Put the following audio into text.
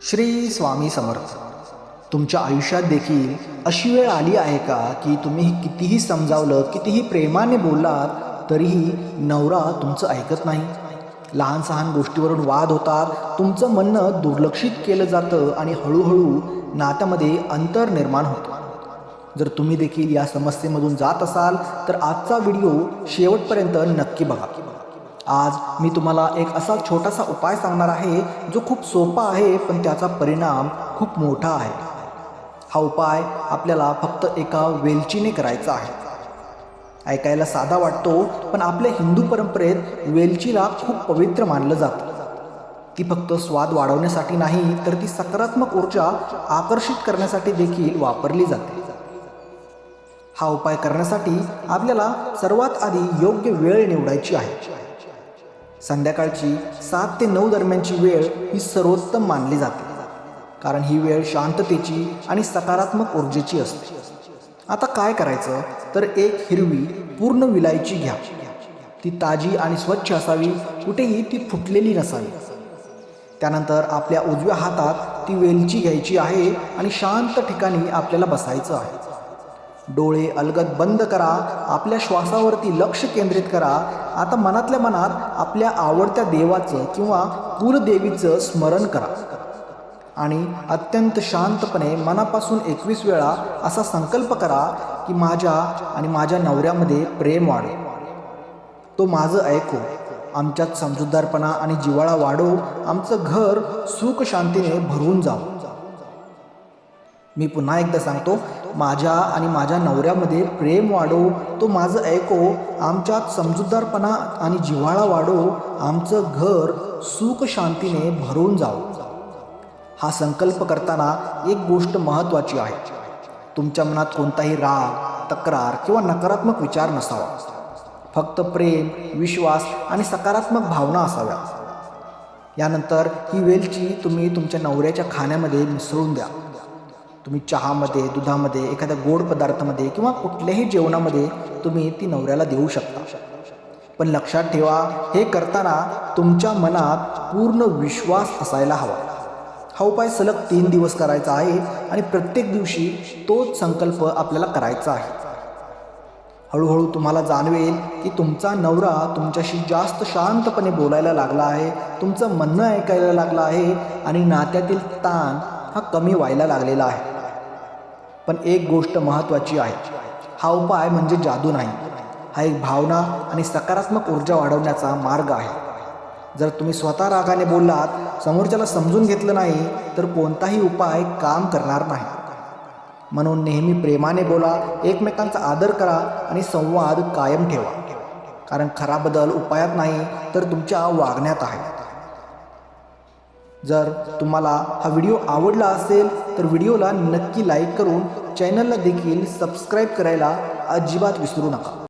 श्री स्वामी समर्थ. तुमच्या आयुष्यात देखील अशी वेळ आली आहे का की तुम्ही कितीही समजावलं, कितीही प्रेमाने बोललात तरीही नवरा तुमचं ऐकत नाही? लहान सहान गोष्टीवरून वाद होतात, तुमचं म्हणणं दुर्लक्षित केलं जातं आणि हळूहळू नात्यामध्ये अंतर निर्माण होतं. जर तुम्ही देखील या समस्येमधून जात असाल तर आजचा व्हिडिओ शेवटपर्यंत नक्की बघा. आज मी तुम्हाला एक असा छोटासा उपाय सांगणार आहे जो खूप सोपा आहे पण त्याचा परिणाम खूप मोठा आहे. हा उपाय आपल्याला फक्त एका वेलचीने करायचा आहे. ऐकायला साधा वाटतो पण आपल्या हिंदू परंपरेत वेलचीला खूप पवित्र मानलं जातं. ती फक्त स्वाद वाढवण्यासाठी नाही तर ती सकारात्मक ऊर्जा आकर्षित करण्यासाठी देखील वापरली जाते. हा उपाय करण्यासाठी आपल्याला सर्वात आधी योग्य वेळ निवडायची आहे. संध्याकाळची 7 ते 9 दरम्यानची वेळ ही सर्वोत्तम मानली जाते, कारण ही वेळ शांततेची आणि सकारात्मक ऊर्जेची असते. आता काय करायचं तर एक हिरवी पूर्ण विलायची घ्या. ती ताजी आणि स्वच्छ असावी, कुठेही ती फुटलेली नसावी. त्यानंतर आपल्या उजव्या हातात ती वेलची घ्यायची आहे आणि शांत ठिकाणी आपल्याला बसायचं आहे. डोळे अलगद बंद करा. आपल्या श्वासावरती लक्ष केंद्रित करा. आता मनातल्या मनात आपल्या आवडत्या देवाचं किंवा कुलदेवीचं स्मरण करा आणि अत्यंत शांतपणे मनापासून 21 वेळा असा संकल्प करा की माझ्या आणि माझ्या नवऱ्यामध्ये प्रेम वाढो, तो माझं ऐको, आमच्यात समजूतदारपणा आणि जिव्हाळा वाढो, आमचं घर सुख शांतीने भरून जावं. मी पुन्हा एकदा सांगतो, माझ्या आणि माझ्या नवऱ्यामध्ये प्रेम वाढो, तो माझं ऐको, आमच्यात समजूतदारपणा आणि जिव्हाळा वाढो, आमचं घर सुख शांतीने भरून जावं. हा संकल्प करताना एक गोष्ट महत्त्वाची आहे. तुमच्या मनात कोणताही राग, तक्रार किंवा नकारात्मक विचार नसावा. फक्त प्रेम, विश्वास आणि सकारात्मक भावना असाव्या. यानंतर ही वेलची तुम्ही तुमच्या नवऱ्याच्या खाण्यामध्ये मिसळून द्या. तुम्ही चहामध्ये, दुधामध्ये, एखाद्या गोड पदार्थामध्ये किंवा कुठल्याही जेवणामध्ये तुम्ही ती नवऱ्याला देऊ शकता. पण लक्षात ठेवा, हे करताना तुमच्या मनात पूर्ण विश्वास असायला हवा. हा उपाय सलग 3 दिवस करायचा आहे आणि प्रत्येक दिवशी तोच संकल्प आपल्याला करायचा आहे. हळूहळू तुम्हाला जाणवेल की तुमचा नवरा तुमच्याशी जास्त शांतपणे बोलायला लागला आहे, तुमचं म्हणणं ऐकायला लागलं आहे आणि नात्यातील ताण हा कमी व्हायला लागलेला आहे. पण एक गोष्ट महत्त्वाची आहे, हा उपाय म्हणजे जादू नाही. हा एक भावना आणि सकारात्मक ऊर्जा वाढवण्याचा मार्ग आहे. जर तुम्ही स्वतः रागाने बोललात, समोरच्याला समजून घेतलं नाही तर कोणताही उपाय काम करणार नाही. म्हणून नेहमी प्रेमाने बोला, एकमेकांचा आदर करा आणि संवाद कायम ठेवा. कारण खरा बदल उपायात नाही तर तुमच्या वागण्यात आहे. जर तुम्हाला हा व्हिडिओ आवडला असेल तर व्हिडिओला नक्की लाईक करून चॅनलला देखील सबस्क्राईब करायला अजिबात विसरू नका.